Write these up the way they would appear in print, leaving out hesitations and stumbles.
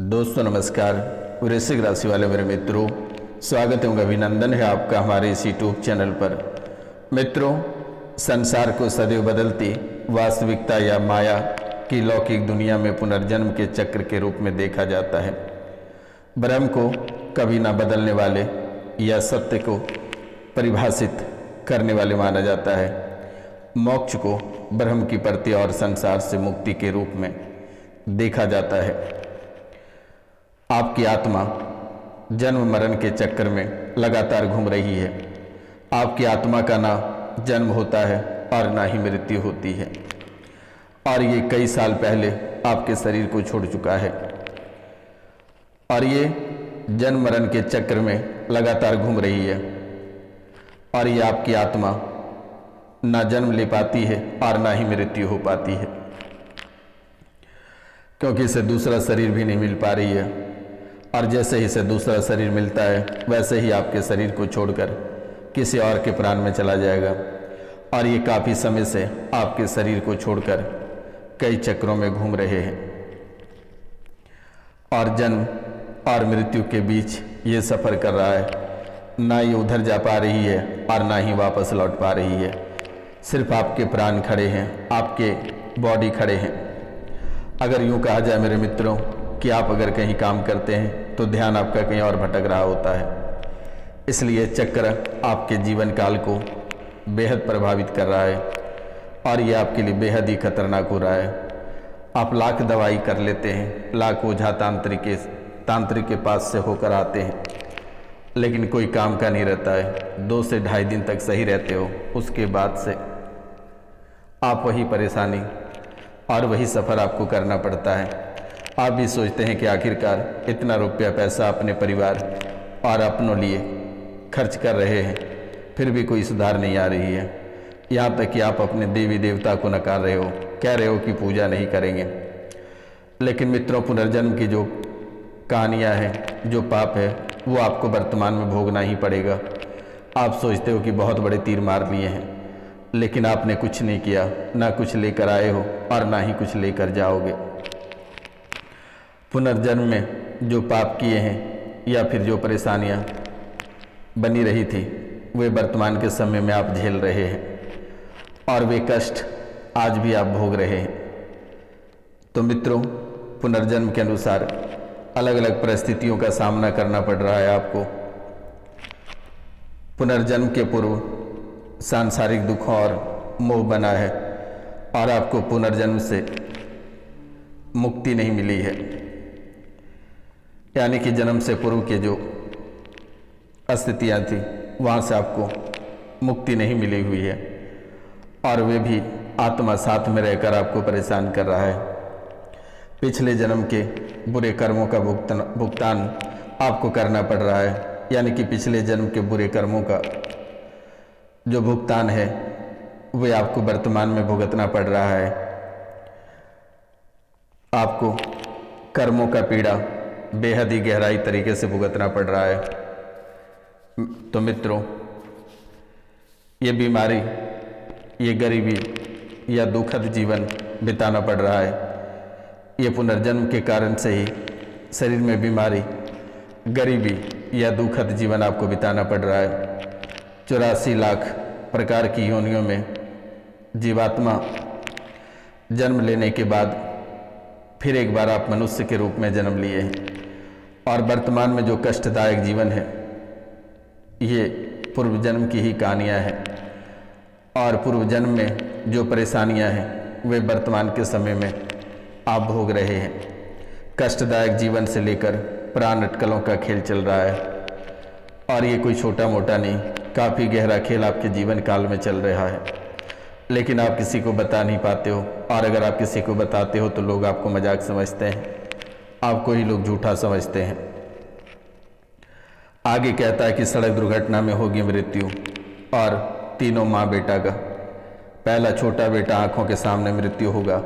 दोस्तों नमस्कार। वृश्चिक राशि वाले मेरे मित्रों, स्वागत एवं अभिनंदन है आपका हमारे इस यूट्यूब चैनल पर। मित्रों, संसार को सदैव बदलती वास्तविकता या माया की लौकिक दुनिया में पुनर्जन्म के चक्र के रूप में देखा जाता है। ब्रह्म को कभी ना बदलने वाले या सत्य को परिभाषित करने वाले माना जाता है। मोक्ष को ब्रह्म की प्रति और संसार से मुक्ति के रूप में देखा जाता है। आपकी आत्मा जन्म मरण के चक्कर में लगातार घूम रही है। आपकी आत्मा का ना जन्म होता है और ना ही मृत्यु होती है, और ये कई साल पहले आपके शरीर को छोड़ चुका है, और ये जन्म मरण के चक्र में लगातार घूम रही है। और ये आपकी आत्मा ना जन्म ले पाती है और ना ही मृत्यु हो पाती है, क्योंकि इसे दूसरा शरीर भी नहीं मिल पा रही है। और जैसे ही इसे दूसरा शरीर मिलता है वैसे ही आपके शरीर को छोड़कर किसी और के प्राण में चला जाएगा। और ये काफ़ी समय से आपके शरीर को छोड़कर कई चक्रों में घूम रहे हैं, और जन्म और मृत्यु के बीच ये सफ़र कर रहा है। ना ये उधर जा पा रही है और ना ही वापस लौट पा रही है। सिर्फ आपके प्राण खड़े हैं, आपके बॉडी खड़े हैं। अगर यूँ कहा जाए मेरे मित्रों कि आप अगर कहीं काम करते हैं तो ध्यान आपका कहीं और भटक रहा होता है। इसलिए चक्र आपके जीवन काल को बेहद प्रभावित कर रहा है, और ये आपके लिए बेहद ही खतरनाक हो रहा है। आप लाख दवाई कर लेते हैं, लाख ओझा तांत्रिक के पास से होकर आते हैं, लेकिन कोई काम का नहीं रहता है। 2 से ढाई दिन तक सही रहते हो, उसके बाद से आप वही परेशानी और वही सफ़र आपको करना पड़ता है। आप भी सोचते हैं कि आखिरकार इतना रुपया पैसा अपने परिवार और अपनों लिए खर्च कर रहे हैं, फिर भी कोई सुधार नहीं आ रही है। यहाँ तक कि आप अपने देवी देवता को नकार रहे हो, कह रहे हो कि पूजा नहीं करेंगे। लेकिन मित्रों, पुनर्जन्म की जो कहानियाँ हैं, जो पाप है, वो आपको वर्तमान में भोगना ही पड़ेगा। आप सोचते हो कि बहुत बड़े तीर मार लिए हैं, लेकिन आपने कुछ नहीं किया, ना कुछ लेकर आए हो और ना ही कुछ लेकर जाओगे। पुनर्जन्म में जो पाप किए हैं या फिर जो परेशानियां बनी रही थी, वे वर्तमान के समय में आप झेल रहे हैं, और वे कष्ट आज भी आप भोग रहे हैं। तो मित्रों, पुनर्जन्म के अनुसार अलग अलग परिस्थितियों का सामना करना पड़ रहा है आपको। पुनर्जन्म के पूर्व सांसारिक दुखों और मोह बना है, और आपको पुनर्जन्म से मुक्ति नहीं मिली है। यानी कि जन्म से पूर्व के जो स्थितियाँ थी, वहाँ से आपको मुक्ति नहीं मिली हुई है, और वे भी आत्मा साथ में रहकर आपको परेशान कर रहा है। पिछले जन्म के बुरे कर्मों का भुगतान आपको करना पड़ रहा है। यानी कि पिछले जन्म के बुरे कर्मों का जो भुगतान है, वे आपको वर्तमान में भुगतना पड़ रहा है। आपको कर्मों का पीड़ा बेहद ही गहराई तरीके से भुगतना पड़ रहा है। तो मित्रों, ये बीमारी, ये गरीबी या दुखद जीवन बिताना पड़ रहा है। ये पुनर्जन्म के कारण से ही शरीर में बीमारी, गरीबी या दुखद जीवन आपको बिताना पड़ रहा है। 84 लाख प्रकार की योनियों में जीवात्मा जन्म लेने के बाद फिर एक बार आप मनुष्य के रूप में जन्म लिए हैं, और वर्तमान में जो कष्टदायक जीवन है, ये पूर्व जन्म की ही कहानियाँ हैं। और पूर्व जन्म में जो परेशानियाँ हैं, वे वर्तमान के समय में आप भोग रहे हैं। कष्टदायक जीवन से लेकर प्राण अटकलों का खेल चल रहा है, और ये कोई छोटा मोटा नहीं, काफ़ी गहरा खेल आपके जीवन काल में चल रहा है। लेकिन आप किसी को बता नहीं पाते हो, और अगर आप किसी को बताते हो तो लोग आपको मजाक समझते हैं, आपको ही लोग झूठा समझते हैं। आगे कहता है कि सड़क दुर्घटना में होगी मृत्यु, और तीनों माँ बेटा का। पहला छोटा बेटा आंखों के सामने मृत्यु होगा,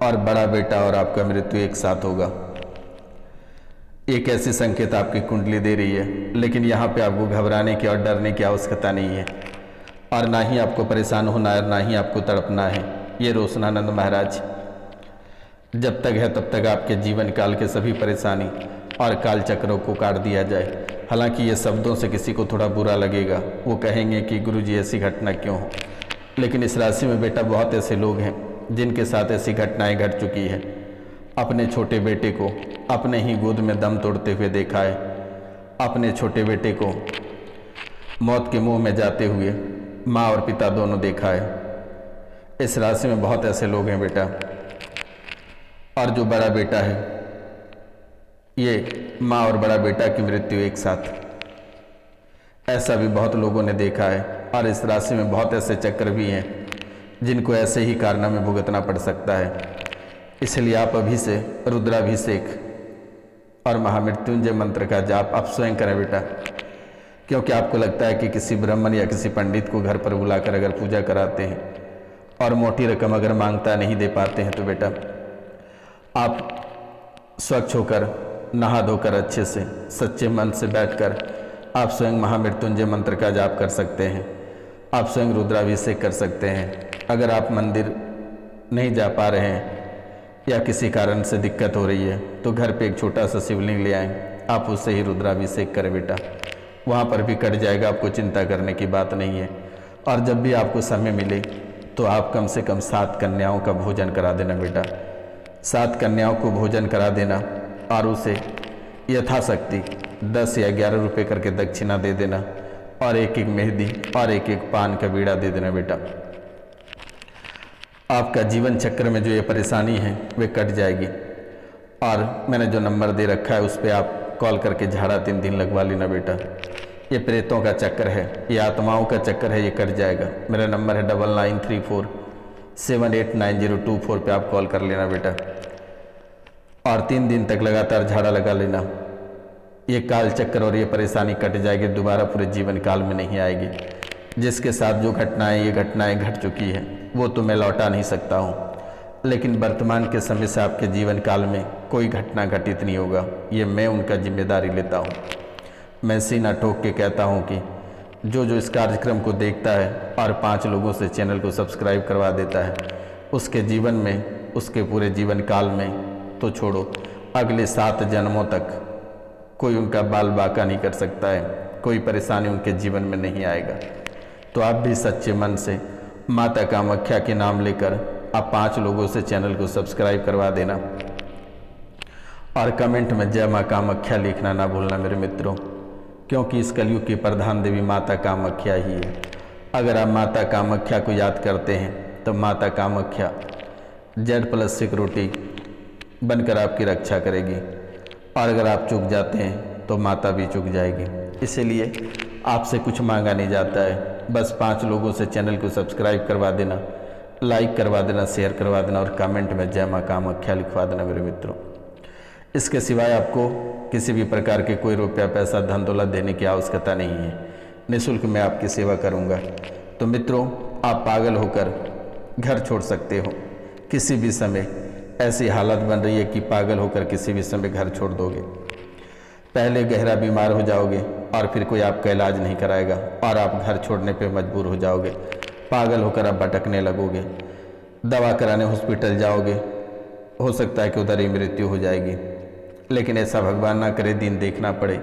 और बड़ा बेटा और आपका मृत्यु एक साथ होगा। एक ऐसी संकेत आपकी कुंडली दे रही है, लेकिन यहाँ पे आपको घबराने की और डरने की आवश्यकता नहीं है, और ना ही आपको परेशान होना है, ना ही आपको तड़पना है। ये रोशनानंद महाराज जब तक है तब तक आपके जीवन काल के सभी परेशानी और काल चक्रों को काट दिया जाए। हालांकि ये शब्दों से किसी को थोड़ा बुरा लगेगा, वो कहेंगे कि गुरुजी ऐसी घटना क्यों हो, लेकिन इस राशि में बेटा बहुत ऐसे लोग हैं जिनके साथ ऐसी घटनाएं घट चुकी है। अपने छोटे बेटे को अपने ही गोद में दम तोड़ते हुए देखा है, अपने छोटे बेटे को मौत के मुंह में जाते हुए माँ और पिता दोनों देखा है। इस राशि में बहुत ऐसे लोग हैं बेटा। और जो बड़ा बेटा है, ये माँ और बड़ा बेटा की मृत्यु एक साथ, ऐसा भी बहुत लोगों ने देखा है। और इस राशि में बहुत ऐसे चक्र भी हैं जिनको ऐसे ही कारनामे भुगतना पड़ सकता है। इसलिए आप अभी से रुद्राभिषेक और महामृत्युंजय मंत्र का जाप आप स्वयं करें बेटा। क्योंकि आपको लगता है कि किसी ब्राह्मण या किसी पंडित को घर पर बुलाकर अगर पूजा कराते हैं और मोटी रकम अगर मांगता नहीं दे पाते हैं, तो बेटा आप स्वच्छ होकर नहा धोकर अच्छे से सच्चे मन से बैठकर आप स्वयं महामृत्युंजय मंत्र का जाप कर सकते हैं। आप स्वयं रुद्राभिषेक कर सकते हैं। अगर आप मंदिर नहीं जा पा रहे हैं या किसी कारण से दिक्कत हो रही है, तो घर पे एक छोटा सा शिवलिंग ले आएं, आप उससे ही रुद्राभिषेक करें बेटा। वहाँ पर भी कट जाएगा, आपको चिंता करने की बात नहीं है। और जब भी आपको समय मिले तो आप कम से कम 7 कन्याओं का भोजन करा देना बेटा। 7 कन्याओं को भोजन करा देना और उसे यथाशक्ति 10 या 11 रुपये करके दक्षिणा दे देना, और एक एक मेहंदी और एक एक पान का बीड़ा दे देना बेटा। आपका जीवन चक्र में जो ये परेशानी है वे कट जाएगी। और मैंने जो नंबर दे रखा है उस पर आप कॉल करके झाड़ा 3 दिन लगवा लेना बेटा। ये प्रेतों का चक्कर है, ये आत्माओं का चक्कर है, ये कट जाएगा। मेरा नंबर है 9934789024 पे आप कॉल कर लेना बेटा। और 3 दिन तक लगातार झाड़ा लगा लेना। ये काल चक्कर और ये परेशानी कट जाएगी, दोबारा पूरे जीवन काल में नहीं आएगी। जिसके साथ जो ये घटनाएं घट चुकी है वो तो मैं लौटा नहीं सकता हूँ, लेकिन वर्तमान के समय से आपके जीवन काल में कोई घटना घटित नहीं होगा, ये मैं उनका जिम्मेदारी लेता हूँ। मैं सीना ठोक के कहता हूँ कि जो इस कार्यक्रम को देखता है और 5 लोगों से चैनल को सब्सक्राइब करवा देता है, उसके जीवन में, उसके पूरे जीवन काल में तो छोड़ो, अगले 7 जन्मों तक कोई उनका बाल बाका नहीं कर सकता है, कोई परेशानी उनके जीवन में नहीं आएगा। तो आप भी सच्चे मन से माता कामाख्या के नाम लेकर आप 5 लोगों से चैनल को सब्सक्राइब करवा देना, और कमेंट में जय माँ कामाख्या लिखना ना भूलना मेरे मित्रों, क्योंकि इस कलयुग की प्रधान देवी माता कामाख्या ही है। अगर आप माता कामाख्या को याद करते हैं तो माता कामाख्या Z+ सिक्योरिटी बनकर आपकी रक्षा करेगी, और अगर आप चूक जाते हैं तो माता भी चूक जाएगी। इसीलिए आपसे कुछ मांगा नहीं जाता है, बस 5 लोगों से चैनल को सब्सक्राइब करवा देना, लाइक करवा देना, शेयर करवा देना, और कमेंट में जय माँ कामाख्या लिखवा देना मेरे मित्रों। इसके सिवाय आपको किसी भी प्रकार के कोई रुपया पैसा धन दौलत देने की आवश्यकता नहीं है, निःशुल्क मैं आपकी सेवा करूंगा। तो मित्रों, आप पागल होकर घर छोड़ सकते हो, किसी भी समय ऐसी हालत बन रही है कि पागल होकर किसी भी समय घर छोड़ दोगे। पहले गहरा बीमार हो जाओगे और फिर कोई आपका इलाज नहीं कराएगा और आप घर छोड़ने पे मजबूर हो जाओगे। पागल होकर आप भटकने लगोगे, दवा कराने हॉस्पिटल जाओगे, हो सकता है कि उधर ही मृत्यु हो जाएगी। लेकिन ऐसा भगवान ना करे दिन देखना पड़े।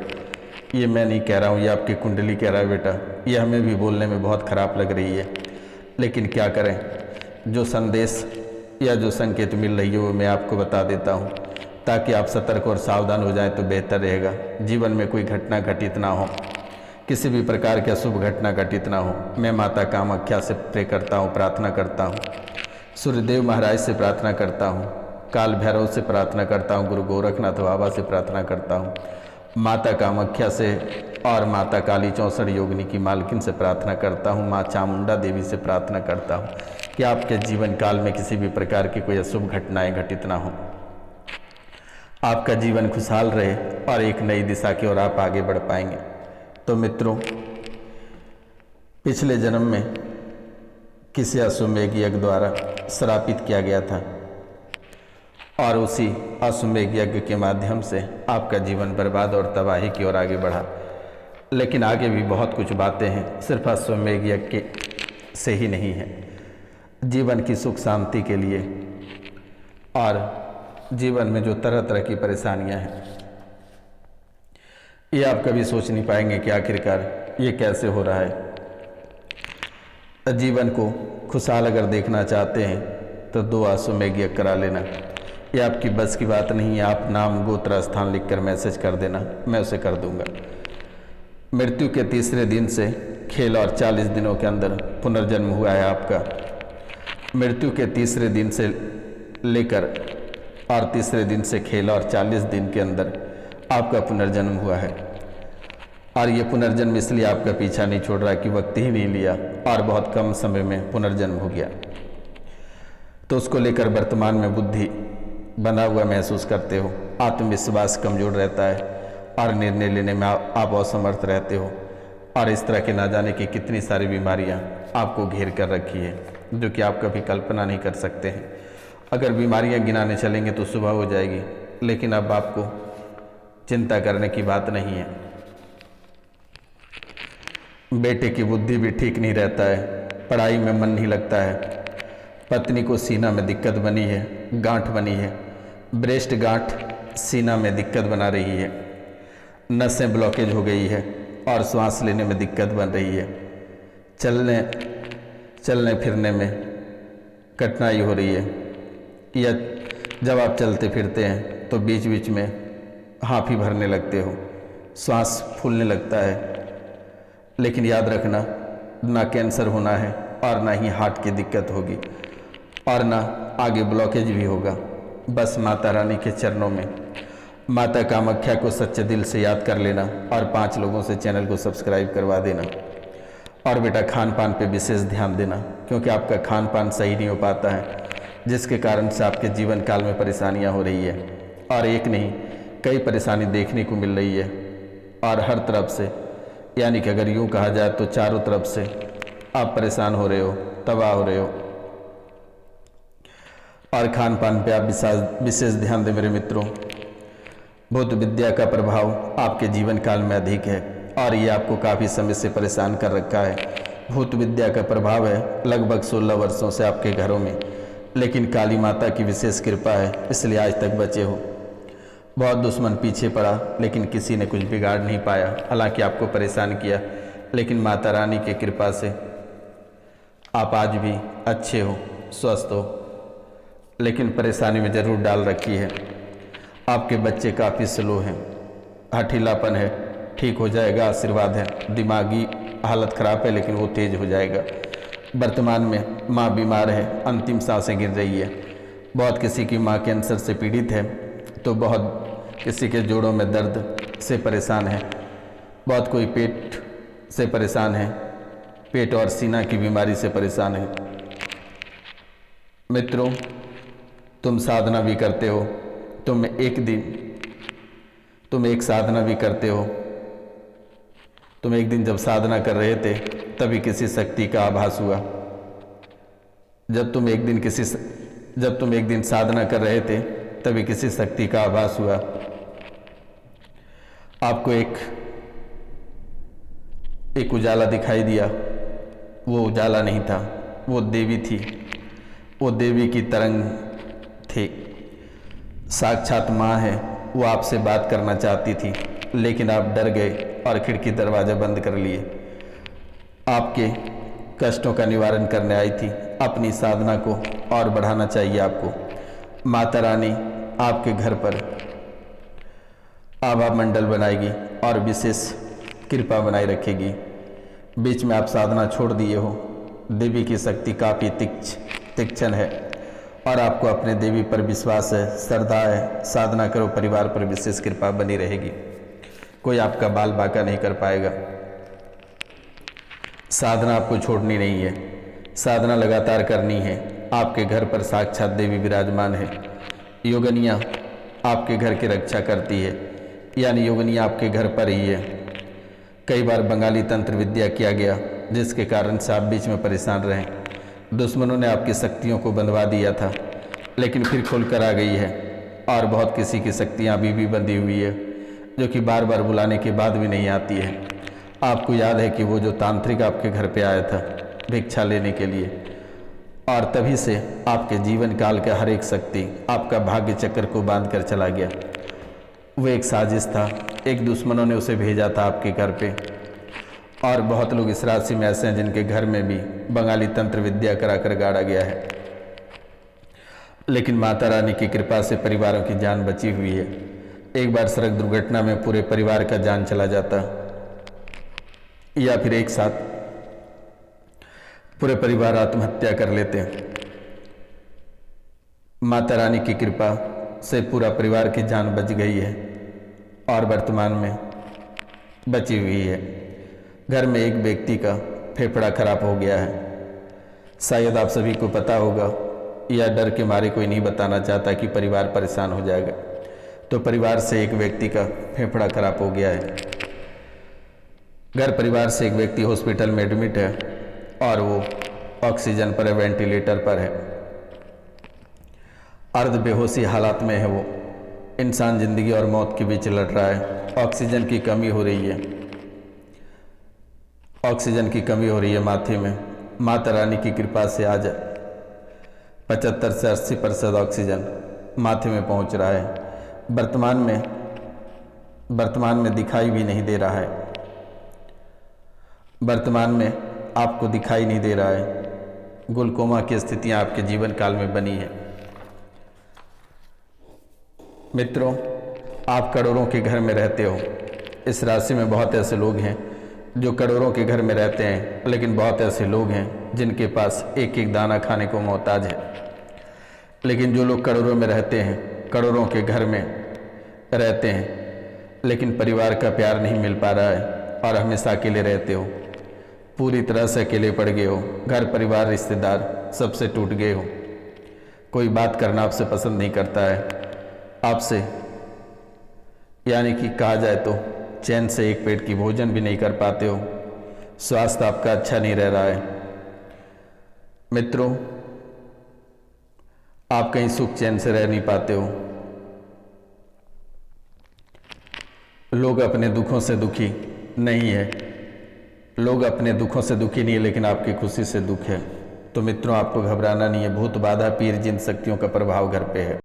ये मैं नहीं कह रहा हूँ, ये आपकी कुंडली कह रहा है बेटा। ये हमें भी बोलने में बहुत ख़राब लग रही है, लेकिन क्या करें, जो संदेश या जो संकेत मिल रही है वो मैं आपको बता देता हूँ, ताकि आप सतर्क और सावधान हो जाएं तो बेहतर रहेगा। जीवन में कोई घटना घटित ना हो, किसी भी प्रकार की अशुभ घटना घटित ना हो। मैं माता कामाख्या से प्रे करता हूँ, प्रार्थना करता हूँ, सूर्यदेव महाराज से प्रार्थना करता हूँ, काल भैरव से प्रार्थना करता हूँ, गुरु गोरखनाथ बाबा से प्रार्थना करता हूँ, माता कामाख्या से और माता काली 64 योगिनी की मालकिन से प्रार्थना करता हूँ, माँ चामुंडा देवी से प्रार्थना करता हूँ कि आपके जीवन काल में किसी भी प्रकार की कोई अशुभ घटनाएं घटित ना हो, आपका जीवन खुशहाल रहे और एक नई दिशा की ओर आप आगे बढ़ पाएंगे। तो मित्रों, पिछले जन्म में किसी अश्वमेध यज्ञ द्वारा श्रापित किया गया था और उसी अश्वमेध यज्ञ के माध्यम से आपका जीवन बर्बाद और तबाही की ओर आगे बढ़ा। लेकिन आगे भी बहुत कुछ बातें हैं, सिर्फ अश्वमेध यज्ञ से ही नहीं है। जीवन की सुख शांति के लिए और जीवन में जो तरह तरह की परेशानियां हैं, ये आप कभी सोच नहीं पाएंगे कि आखिरकार ये कैसे हो रहा है। जीवन को खुशहाल अगर देखना चाहते हैं तो 2 अश्वमेध यज्ञ करा लेना। ये आपकी बस की बात नहीं है। आप नाम गोत्र स्थान लिखकर मैसेज कर देना, मैं उसे कर दूंगा। मृत्यु के 3रे दिन से खेल और 40 दिनों के अंदर पुनर्जन्म हुआ है आपका। मृत्यु के 3रे दिन से लेकर और 3रे दिन से खेल और 40 दिन के अंदर आपका पुनर्जन्म हुआ है। और ये पुनर्जन्म इसलिए आपका पीछा नहीं छोड़ रहा कि वक्त ही नहीं लिया और बहुत कम समय में पुनर्जन्म हो गया, तो उसको लेकर वर्तमान में बुद्धि बना हुआ महसूस करते हो। आत्मविश्वास कमजोर रहता है और निर्णय लेने में आप असमर्थ रहते हो। और इस तरह के ना जाने की कितनी सारी बीमारियां आपको घेर कर रखी है, जो कि आप कभी कल्पना नहीं कर सकते हैं। अगर बीमारियां गिनाने चलेंगे तो सुबह हो जाएगी, लेकिन अब आपको चिंता करने की बात नहीं है। बेटे की बुद्धि भी ठीक नहीं रहता है, पढ़ाई में मन नहीं लगता है, पत्नी को सीना में दिक्कत बनी है, गांठ बनी है, ब्रेस्ट गांठ सीना में दिक्कत बना रही है, नसें ब्लॉकेज हो गई है और सांस लेने में दिक्कत बन रही है, चलने फिरने में कठिनाई हो रही है, या जब आप चलते फिरते हैं तो बीच बीच में हाँफी भरने लगते हो, सांस फूलने लगता है। लेकिन याद रखना, ना कैंसर होना है और ना ही हार्ट की दिक्कत होगी और ना आगे ब्लॉकेज भी होगा। बस माता रानी के चरणों में माता कामाख्या को सच्चे दिल से याद कर लेना और 5 लोगों से चैनल को सब्सक्राइब करवा देना। और बेटा खान पान पे विशेष ध्यान देना, क्योंकि आपका खान पान सही नहीं हो पाता है, जिसके कारण से आपके जीवन काल में परेशानियां हो रही है। और एक नहीं, कई परेशानी देखने को मिल रही है और हर तरफ से, यानी कि अगर यूँ कहा जाए तो चारों तरफ से आप परेशान हो रहे हो, तबाह हो रहे हो। और खान पान पे आप विशेष ध्यान दें मेरे मित्रों। भूत विद्या का प्रभाव आपके जीवन काल में अधिक है और ये आपको काफ़ी समय से परेशान कर रखा है। भूत विद्या का प्रभाव है लगभग 16 वर्षों से आपके घरों में, लेकिन काली माता की विशेष कृपा है, इसलिए आज तक बचे हो। बहुत दुश्मन पीछे पड़ा, लेकिन किसी ने कुछ बिगाड़ नहीं पाया, हालांकि आपको परेशान किया, लेकिन माता रानी की कृपा से आप आज भी अच्छे हो, स्वस्थ हो। लेकिन परेशानी में ज़रूर डाल रखी है। आपके बच्चे काफ़ी स्लो हैं, हठीलापन है, ठीक हो जाएगा, आशीर्वाद है। दिमागी हालत ख़राब है, लेकिन वो तेज हो जाएगा। वर्तमान में माँ बीमार है, अंतिम सांसें गिर रही है। बहुत किसी की माँ कैंसर से पीड़ित है, तो बहुत किसी के जोड़ों में दर्द से परेशान है, बहुत कोई पेट से परेशान है, पेट और सीना की बीमारी से परेशान है। मित्रों, तुम साधना भी करते हो, तुम एक साधना भी करते हो। तुम एक दिन जब साधना कर रहे थे तभी किसी शक्ति का आभास हुआ। जब तुम एक दिन साधना कर रहे थे तभी किसी शक्ति का आभास हुआ। आपको एक उजाला दिखाई दिया। वो उजाला नहीं था, वो देवी थी, वो देवी की तरंग थी। साक्षात माँ है, वो आपसे बात करना चाहती थी, लेकिन आप डर गए और खिड़की दरवाजा बंद कर लिए। आपके कष्टों का निवारण करने आई थी। अपनी साधना को और बढ़ाना चाहिए आपको। माता रानी आपके घर पर आभा मंडल बनाएगी और विशेष कृपा बनाए रखेगी। बीच में आप साधना छोड़ दिए हो। देवी की शक्ति काफ़ी तीक्ष्ण है और आपको अपने देवी पर विश्वास है, श्रद्धा है। साधना करो, परिवार पर विशेष कृपा बनी रहेगी। कोई आपका बाल बांका नहीं कर पाएगा। साधना आपको छोड़नी नहीं है, साधना लगातार करनी है। आपके घर पर साक्षात देवी विराजमान है। योगनिया आपके घर की रक्षा करती है, यानी योगनिया आपके घर पर ही है। कई बार बंगाली तंत्र विद्या किया गया, जिसके कारण से आप बीच में परेशान रहे। दुश्मनों ने आपकी शक्तियों को बंधवा दिया था, लेकिन फिर खुल कर आ गई है। और बहुत किसी की शक्तियाँ अभी भी बंधी हुई है, जो कि बार बार बुलाने के बाद भी नहीं आती है। आपको याद है कि वो जो तांत्रिक आपके घर पे आया था भिक्षा लेने के लिए, और तभी से आपके जीवन काल का हर एक शक्ति आपका भाग्य चक्र को बांध कर चला गया। वो एक साजिश था, एक दुश्मनों ने उसे भेजा था आपके घर पे। और बहुत लोग इस राशि में ऐसे हैं जिनके घर में भी बंगाली तंत्र विद्या कराकर गाड़ा गया है, लेकिन माता रानी की कृपा से परिवारों की जान बची हुई है। एक बार सड़क दुर्घटना में पूरे परिवार का जान चला जाता, या फिर एक साथ पूरे परिवार आत्महत्या कर लेते हैं। माता रानी की कृपा से पूरा परिवार की जान बच गई है और वर्तमान में बची हुई है। घर में एक व्यक्ति का फेफड़ा खराब हो गया है। शायद आप सभी को पता होगा, या डर के मारे कोई नहीं बताना चाहता कि परिवार परेशान हो जाएगा। तो परिवार से एक व्यक्ति का फेफड़ा खराब हो गया है। घर परिवार से एक व्यक्ति हॉस्पिटल में एडमिट है और वो ऑक्सीजन पर है, वेंटिलेटर पर है, अर्ध बेहोशी हालात में है। वो इंसान जिंदगी और मौत के बीच लड़ रहा है। ऑक्सीजन की कमी हो रही है, ऑक्सीजन की कमी हो रही है माथे में। माता रानी की कृपा से आज 75 से 80% ऑक्सीजन माथे में पहुंच रहा है। वर्तमान में दिखाई भी नहीं दे रहा है, वर्तमान में आपको दिखाई नहीं दे रहा है। ग्लूकोमा की स्थितियां आपके जीवन काल में बनी है। मित्रों, आप करोड़ों के घर में रहते हो। इस राशि में बहुत ऐसे लोग हैं जो करोड़ों के घर में रहते हैं, लेकिन बहुत ऐसे लोग हैं जिनके पास एक एक दाना खाने को मोहताज है। लेकिन जो लोग करोड़ों में रहते हैं, करोड़ों के घर में रहते हैं, लेकिन परिवार का प्यार नहीं मिल पा रहा है और हमेशा अकेले रहते हो, पूरी तरह से अकेले पड़ गए हो। घर परिवार रिश्तेदार सबसे टूट गए हो। कोई बात करना आपसे पसंद नहीं करता है, आपसे यानी कि कहा जाए तो चैन से एक पेट की भोजन भी नहीं कर पाते हो। स्वास्थ्य आपका अच्छा नहीं रह रहा है। मित्रों, आप कहीं सुख चैन से रह नहीं पाते हो। लोग अपने दुखों से दुखी नहीं है, लोग अपने दुखों से दुखी नहीं है, लेकिन आपकी खुशी से दुख है। तो मित्रों, आपको घबराना नहीं है। भूत बाधा पीर जिन शक्तियों का प्रभाव घर पे है।